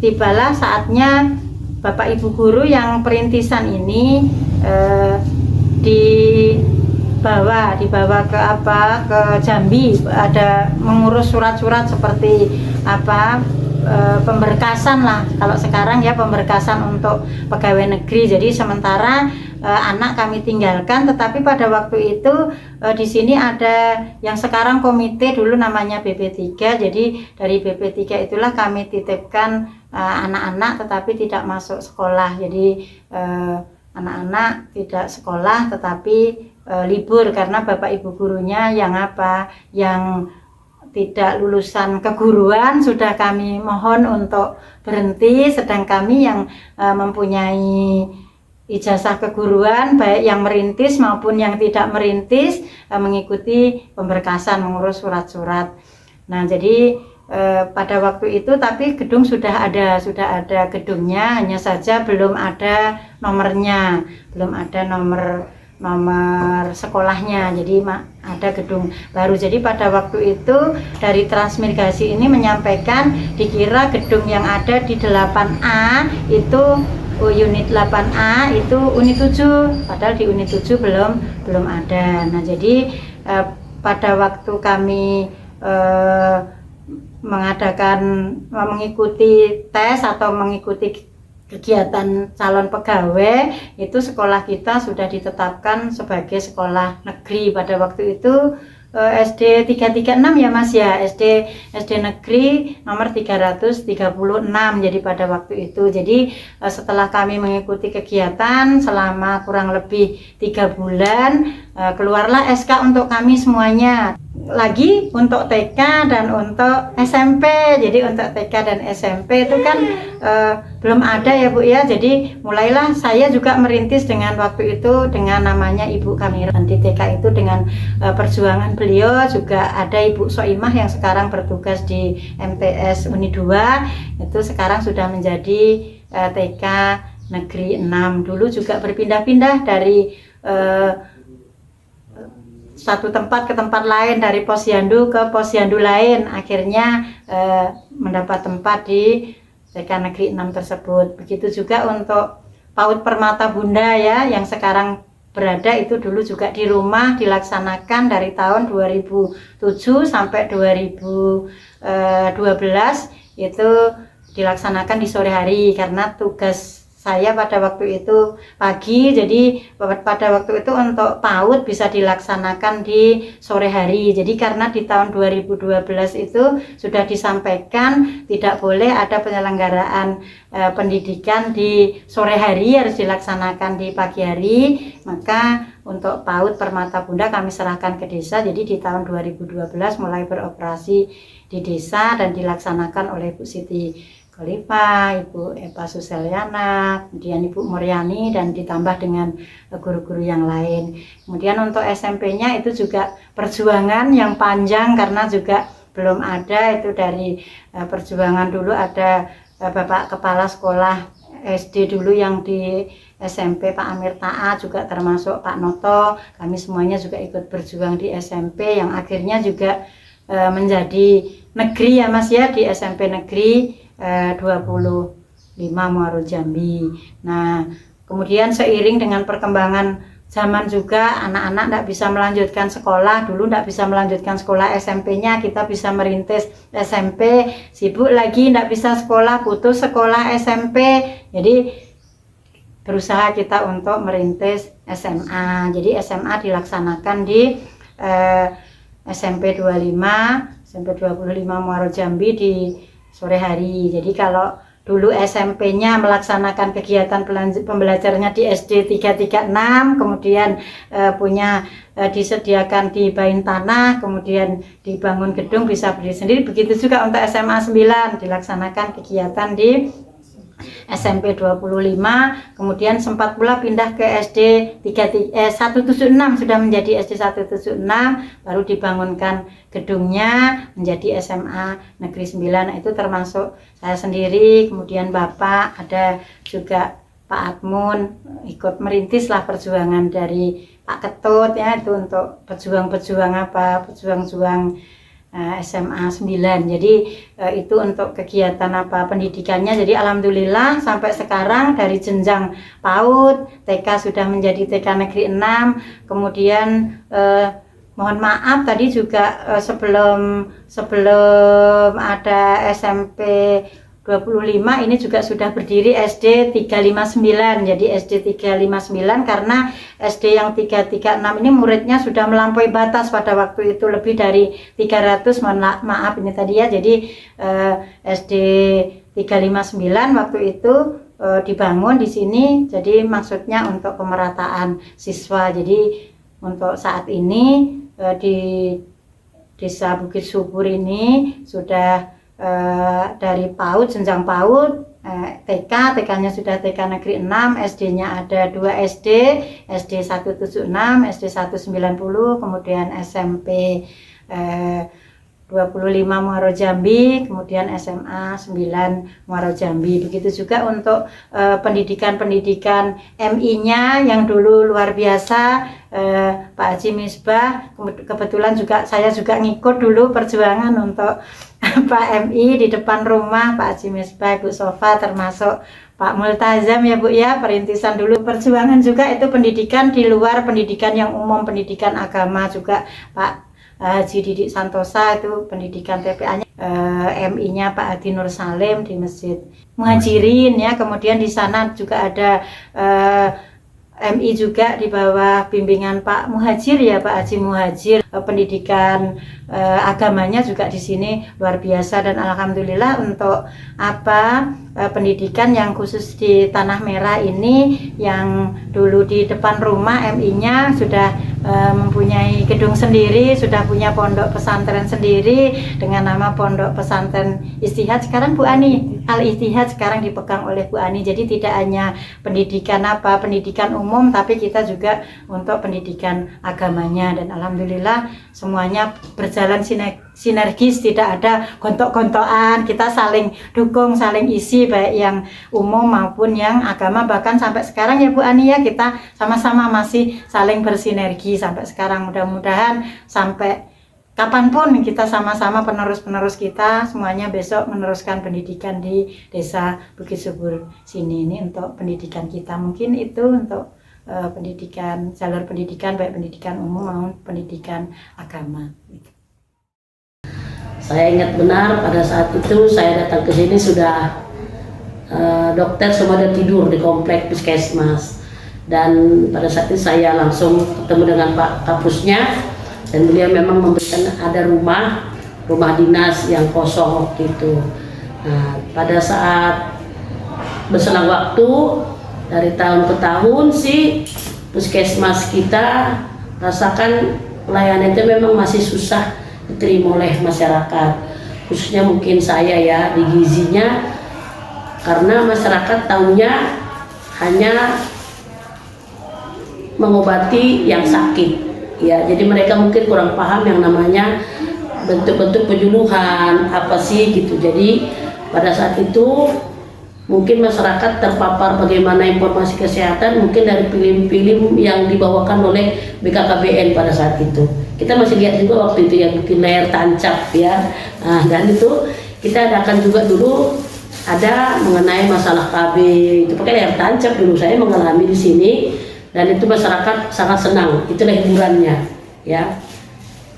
tibalah saatnya Bapak Ibu guru yang perintisan ini dibawa ke Jambi, ada mengurus surat-surat seperti pemberkasan lah, kalau sekarang ya pemberkasan untuk pegawai negeri. Jadi sementara anak kami tinggalkan, tetapi pada waktu itu di sini ada yang sekarang komite, dulu namanya BP3. Jadi dari BP3 itulah kami titipkan anak-anak tetapi tidak masuk sekolah. Jadi anak-anak tidak sekolah tetapi libur karena Bapak Ibu gurunya yang tidak lulusan keguruan sudah kami mohon untuk berhenti, sedang kami yang mempunyai ijazah keguruan baik yang merintis maupun yang tidak merintis mengikuti pemberkasan, mengurus surat-surat. Nah, jadi pada waktu itu tapi gedung sudah ada gedungnya, hanya saja belum ada nomornya, belum ada nomor sekolahnya. Jadi ada gedung baru. Jadi pada waktu itu dari transmigrasi ini menyampaikan dikira gedung yang ada di 8A itu unit 8A itu unit 7, padahal di unit 7 belum ada. Nah, jadi pada waktu kami mengikuti tes atau mengikuti kegiatan calon pegawai, itu sekolah kita sudah ditetapkan sebagai sekolah negeri. Pada waktu itu SD 336 ya Mas ya, SD negeri nomor 336. Jadi pada waktu itu, jadi setelah kami mengikuti kegiatan selama kurang lebih 3 bulan, keluarlah SK untuk kami semuanya. Lagi untuk TK dan untuk SMP. Jadi untuk TK dan SMP itu kan belum ada ya Bu ya. Jadi mulailah saya juga merintis dengan waktu itu dengan namanya Ibu Kamiran di TK itu, dengan perjuangan beliau. Juga ada Ibu Soimah yang sekarang bertugas di MTS Uni 2, itu sekarang sudah menjadi TK Negeri 6. Dulu juga berpindah-pindah dari satu tempat ke tempat lain, dari posyandu ke posyandu lain, akhirnya mendapat tempat di TK Negeri 6 tersebut. Begitu juga untuk PAUD Permata Bunda ya, yang sekarang berada itu dulu juga di rumah dilaksanakan dari tahun 2007 sampai 2012 itu dilaksanakan di sore hari karena tugas saya pada waktu itu pagi. Jadi pada waktu itu untuk PAUD bisa dilaksanakan di sore hari. Jadi karena di tahun 2012 itu sudah disampaikan tidak boleh ada penyelenggaraan pendidikan di sore hari, harus dilaksanakan di pagi hari. Maka untuk PAUD Permata Bunda kami serahkan ke desa. Jadi di tahun 2012 mulai beroperasi di desa dan dilaksanakan oleh Bu Siti Khalifa, Ibu Eva Suseliana, kemudian Ibu Muriani, dan ditambah dengan guru-guru yang lain. Kemudian untuk SMP-nya itu juga perjuangan yang panjang karena juga belum ada. Itu dari perjuangan dulu ada Bapak Kepala Sekolah SD dulu yang di SMP Pak Amir Taat, juga termasuk Pak Noto. Kami semuanya juga ikut berjuang di SMP yang akhirnya juga menjadi negeri ya Mas ya, di SMP negeri 25 Muaro Jambi. Nah, kemudian seiring dengan perkembangan zaman juga anak-anak tidak bisa melanjutkan sekolah. Dulu tidak bisa melanjutkan sekolah SMP-nya, kita bisa merintis SMP, sibuk lagi tidak bisa sekolah, putus sekolah SMP. Jadi berusaha kita untuk merintis SMA. Jadi SMA dilaksanakan di SMP 25 Muaro Jambi di sore hari. Jadi kalau dulu SMP-nya melaksanakan kegiatan pembelajarannya di SD 336, kemudian disediakan di bain tanah, kemudian dibangun gedung bisa berdiri sendiri. Begitu juga untuk SMA 9 dilaksanakan kegiatan di SMP 25, kemudian sempat pula pindah ke SD 176, sudah menjadi SD 176, baru dibangunkan gedungnya menjadi SMA Negeri 9. Nah, itu termasuk saya sendiri, kemudian Bapak, ada juga Pak Atmun, ikut merintis lah perjuangan dari Pak Ketut ya, itu untuk pejuang-pejuang SMA 9. Jadi itu untuk kegiatan pendidikannya. Jadi alhamdulillah sampai sekarang dari jenjang PAUD, TK sudah menjadi TK Negeri 6. Kemudian mohon maaf tadi juga sebelum ada SMP 25 ini juga sudah berdiri SD 359. Jadi SD 359 karena SD yang 336 ini muridnya sudah melampaui batas pada waktu itu, lebih dari 300, maaf ini tadi ya. Jadi SD 359 waktu itu dibangun di sini, jadi maksudnya untuk pemerataan siswa. Jadi untuk saat ini di Desa Bukit Subur ini sudah dari PAUD, jenjang PAUD, TK-nya sudah TK Negeri 6, SD-nya ada 2 SD, SD 176, SD 190, kemudian SMP 25 Muaro Jambi, kemudian SMA 9 Muaro Jambi. Begitu juga untuk pendidikan MI-nya yang dulu luar biasa, Pak Haji Misbah, kebetulan juga saya juga ngikut dulu perjuangan untuk Pak MI di depan rumah Pak Haji Misbah, Ibu Sofa, termasuk Pak Multazam ya Bu ya, perintisan dulu perjuangan juga itu pendidikan di luar pendidikan yang umum, pendidikan agama juga Pak Haji Didik Santosa, itu pendidikan TPA-nya, MI-nya Pak Hadi Nur Salim di Masjid Muhajirin ya. Kemudian di sana juga ada MI juga di bawah bimbingan Pak Muhajir ya, Pak Haji Muhajir. Pendidikan agamanya juga di sini luar biasa, dan alhamdulillah untuk pendidikan yang khusus di Tanah Merah ini yang dulu di depan rumah MI-nya sudah mempunyai gedung sendiri, sudah punya pondok pesantren sendiri dengan nama Pondok Pesantren Istihad. Sekarang Bu Ani, Al-Istihad sekarang dipegang oleh Bu Ani. Jadi tidak hanya pendidikan pendidikan umum, tapi kita juga untuk pendidikan agamanya, dan alhamdulillah semuanya berjalan sinergis, tidak ada gontok-gontokan, kita saling dukung, saling isi, baik yang umum maupun yang agama. Bahkan sampai sekarang ya Bu Ani ya, kita sama-sama masih saling bersinergi sampai sekarang. Mudah-mudahan sampai kapanpun kita sama-sama, penerus-penerus kita semuanya besok meneruskan pendidikan di Desa Bukit Subur sini. Ini untuk pendidikan kita, mungkin itu untuk pendidikan, jalur pendidikan baik pendidikan umum maupun pendidikan agama. Saya ingat benar pada saat itu saya datang ke sini sudah dokter semua ada tidur di komplek puskesmas, dan pada saat itu saya langsung ketemu dengan Pak Kapusnya, dan beliau memang memberikan ada rumah dinas yang kosong waktu itu. Nah, pada saat berselang waktu dari tahun ke tahun sih puskesmas kita rasakan pelayanan itu memang masih susah diterima oleh masyarakat, khususnya mungkin saya ya di gizinya, karena masyarakat tahunya hanya mengobati yang sakit ya. Jadi mereka mungkin kurang paham yang namanya bentuk-bentuk penyuluhan apa sih gitu. Jadi pada saat itu mungkin masyarakat terpapar bagaimana informasi kesehatan mungkin dari film-film yang dibawakan oleh BKKBN pada saat itu. Kita masih lihat juga waktu itu yang bikin layar tancap ya. Nah, dan itu kita adakan juga dulu ada mengenai masalah KB, itu pakai layar tancap dulu, saya mengalami di sini, dan itu masyarakat sangat senang, itulah hiburannya ya.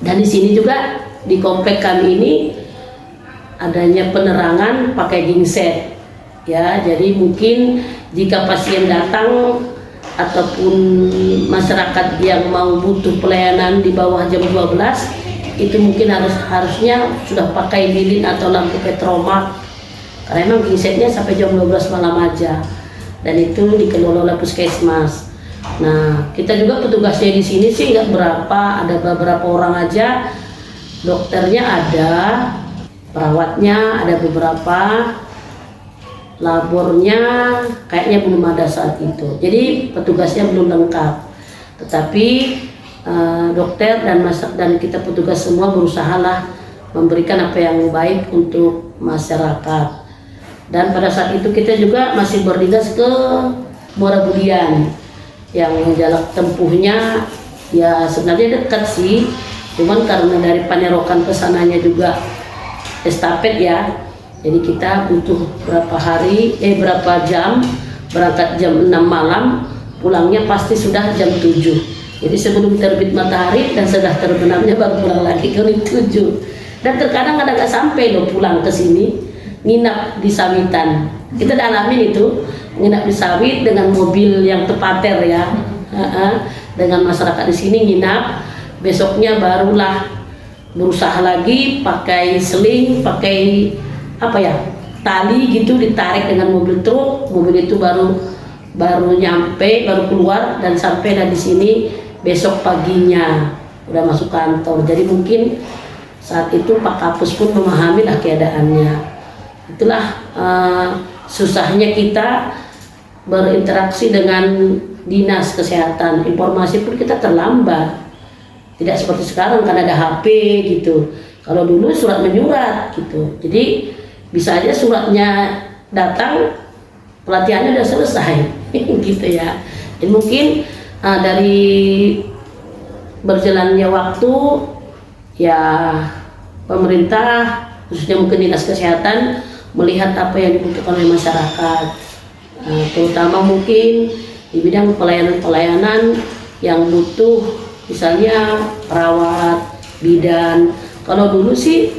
Dan di sini juga di komplek kami ini adanya penerangan pakai gingset ya. Jadi mungkin jika pasien datang ataupun masyarakat yang mau butuh pelayanan di bawah jam 12 itu mungkin harusnya sudah pakai lilin atau lampu petromak karena emang gisetnya sampai jam 12 malam aja, dan itu dikelola oleh puskesmas. Nah, kita juga petugasnya di sini sih nggak berapa, ada beberapa orang aja, dokternya ada, perawatnya ada beberapa, labornya kayaknya belum ada saat itu. Jadi petugasnya belum lengkap. Tetapi dokter dan kita petugas semua berusahalah memberikan apa yang baik untuk masyarakat. Dan pada saat itu kita juga masih berdinas ke Muara Budian, yang jarak tempuhnya ya sebenarnya dekat sih, cuman karena dari Panerokan ke sananya juga estafet ya, jadi kita butuh berapa jam, berangkat jam 6 malam, pulangnya pasti sudah jam 7. Jadi sebelum terbit matahari dan sudah terbenamnya baru pulang lagi ke 7. Dan terkadang ada nggak sampai loh pulang ke sini, nginap di Sawitan. Kita udah alamin itu, nginap di Sawit dengan mobil yang tepater ya, dengan masyarakat di sini nginap. Besoknya barulah berusaha lagi pakai seling, pakai apa ya, tali gitu, ditarik dengan mobil truk. Mobil itu baru nyampe, baru keluar dan sampai di sini besok paginya udah masuk kantor. Jadi mungkin saat itu Pak Kapus pun memahami lah keadaannya. Itulah susahnya kita berinteraksi dengan dinas kesehatan. Informasi pun kita terlambat. Tidak seperti sekarang kan ada HP gitu. Kalau dulu surat menyurat gitu. Jadi bisa aja suratnya datang, pelatihannya udah selesai gitu ya. Dan mungkin dari berjalannya waktu ya, pemerintah khususnya mungkin dinas kesehatan melihat apa yang dibutuhkan oleh masyarakat, terutama mungkin di bidang pelayanan yang butuh misalnya perawat, bidan. Kalau dulu sih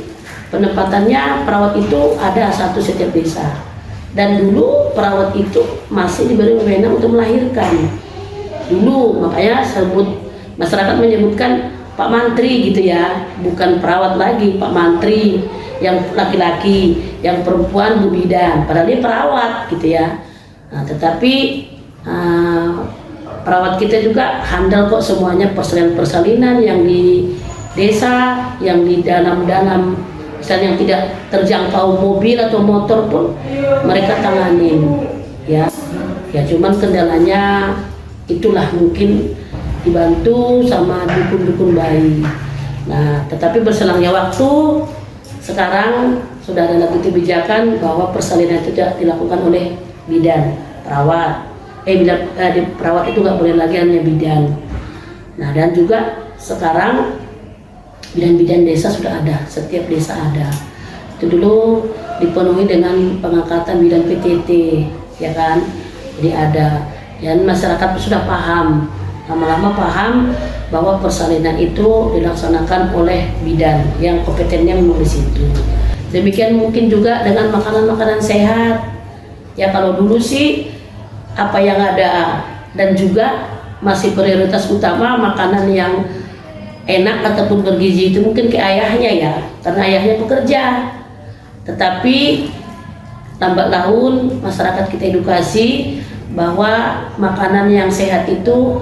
penempatannya perawat itu ada satu setiap desa, dan dulu perawat itu masih diberi wewenang untuk melahirkan dulu, makanya masyarakat menyebutkan Pak Mantri gitu ya, bukan perawat lagi, Pak Mantri yang laki-laki, yang perempuan Bu Bidan, padahal dia perawat gitu ya. Nah, tetapi perawat kita juga handal kok semuanya, persalinan yang di desa, yang di dalam misalnya yang tidak terjangkau mobil atau motor pun mereka tanganin ya. Ya cuman kendalanya itulah, mungkin dibantu sama dukun-dukun bayi. Nah, tetapi berselangnya waktu, sekarang sudah ada lagi kebijakan bahwa persalinan itu dilakukan oleh bidan, perawat. Perawat itu nggak boleh lagi hanya bidan. Nah, dan juga sekarang bidan-bidan desa sudah ada, setiap desa ada. Itu dulu dipenuhi dengan pengangkatan bidan PTT, ya kan? Jadi ada, dan masyarakat sudah paham, lama-lama paham bahwa persalinan itu dilaksanakan oleh bidan yang kompetennya memang di situ. Demikian mungkin juga dengan makanan-makanan sehat. Ya kalau dulu sih apa yang ada, dan juga masih prioritas utama makanan yang enak ataupun bergizi itu mungkin ke ayahnya ya, karena ayahnya bekerja. Tetapi lambat laun masyarakat kita edukasi bahwa makanan yang sehat itu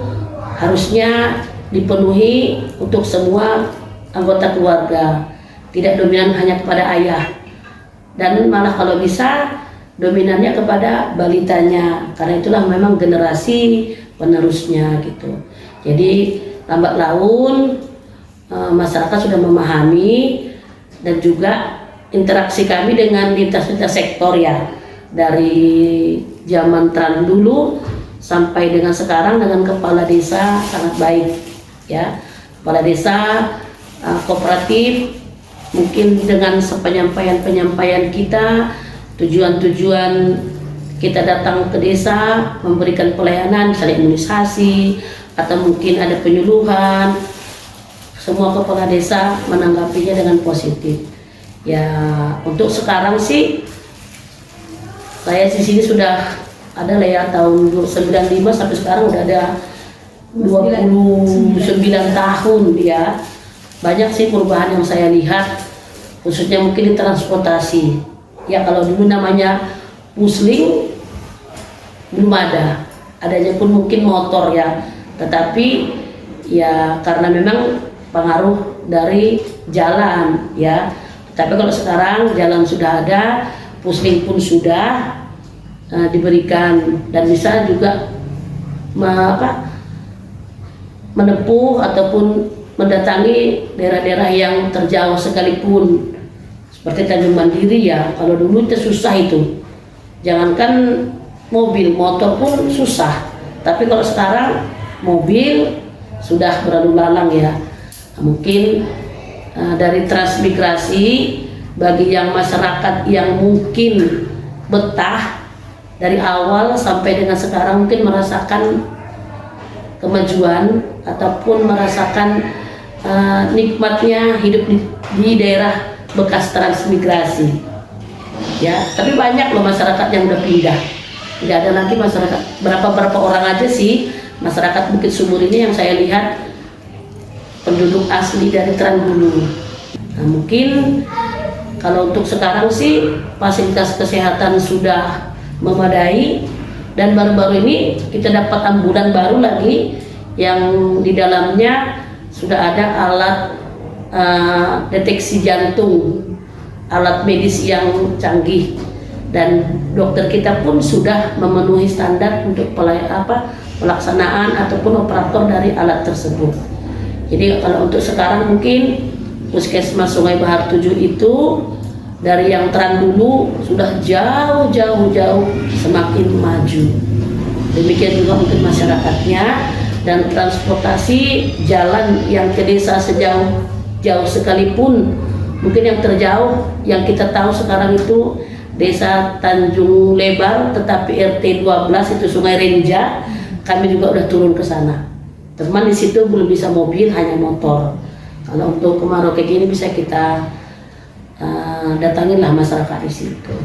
harusnya dipenuhi untuk semua anggota keluarga, tidak dominan hanya kepada ayah, dan malah kalau bisa dominannya kepada balitanya, karena itulah memang generasi penerusnya gitu. Jadi lambat laun masyarakat sudah memahami, dan juga interaksi kami dengan lintas-lintas sektor ya, dari zaman Tran dulu sampai dengan sekarang dengan kepala desa sangat baik ya. Kepala desa kooperatif, mungkin dengan penyampaian kita, tujuan-tujuan kita datang ke desa memberikan pelayanan misalnya imunisasi atau mungkin ada penyuluhan, semua kepala desa menanggapinya dengan positif. Ya untuk sekarang sih saya di sini sudah ada lah ya, tahun 95 sampai sekarang udah ada 29 tahun dia. Banyak sih perubahan yang saya lihat, khususnya mungkin di transportasi Ya kalau dulu namanya pusling belum ada, adanya pun mungkin motor ya, tetapi ya karena memang pengaruh dari jalan ya. Tapi kalau sekarang jalan sudah ada, pusling pun sudah diberikan, dan bisa juga menempuh ataupun mendatangi daerah-daerah yang terjauh sekalipun, seperti Tanjung Mandiri ya. Kalau dulu itu susah itu, jangankan mobil, motor pun susah. Tapi kalau sekarang mobil sudah berlalu lalang ya. Mungkin dari transmigrasi, bagi yang masyarakat yang mungkin betah dari awal sampai dengan sekarang, mungkin merasakan kemajuan ataupun merasakan nikmatnya hidup di daerah bekas transmigrasi ya. Tapi banyak loh masyarakat yang udah pindah, tidak ada lagi masyarakat, berapa orang aja sih masyarakat Bukit Sumur ini yang saya lihat penduduk asli dari Trandulu. Nah, mungkin kalau untuk sekarang sih fasilitas kesehatan sudah memadai, dan baru-baru ini kita dapat ambulan baru lagi yang di dalamnya sudah ada alat deteksi jantung, alat medis yang canggih, dan dokter kita pun sudah memenuhi standar untuk pelaksanaan ataupun operator dari alat tersebut. Jadi kalau untuk sekarang mungkin Puskesmas Sungai Bahar 7 itu dari yang Trandulu sudah jauh semakin maju. Demikian juga mungkin masyarakatnya, dan transportasi jalan yang ke desa sejauh sekalipun, mungkin yang terjauh yang kita tahu sekarang itu Desa Tanjung Lebar, tetapi RT 12 itu Sungai Renja, kami juga udah turun ke sana. Teman di situ belum bisa mobil, hanya motor. Kalau untuk kemarau kayak gini bisa kita datanginlah masyarakat di situ.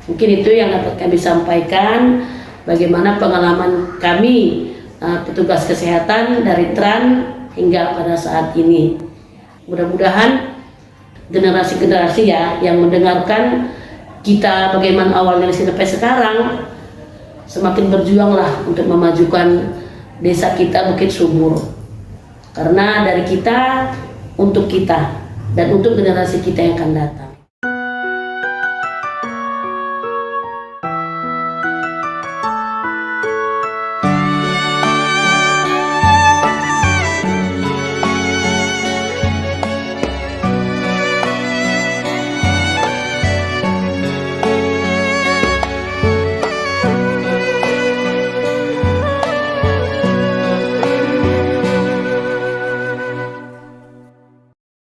Mungkin itu yang dapat kami sampaikan, bagaimana pengalaman kami petugas kesehatan dari Tran hingga pada saat ini. Mudah-mudahan generasi-generasi ya yang mendengarkan kita bagaimana awalnya sampai sekarang, semakin berjuanglah untuk memajukan desa kita Bukit Sumur. Karena dari kita untuk kita dan untuk generasi kita yang akan datang.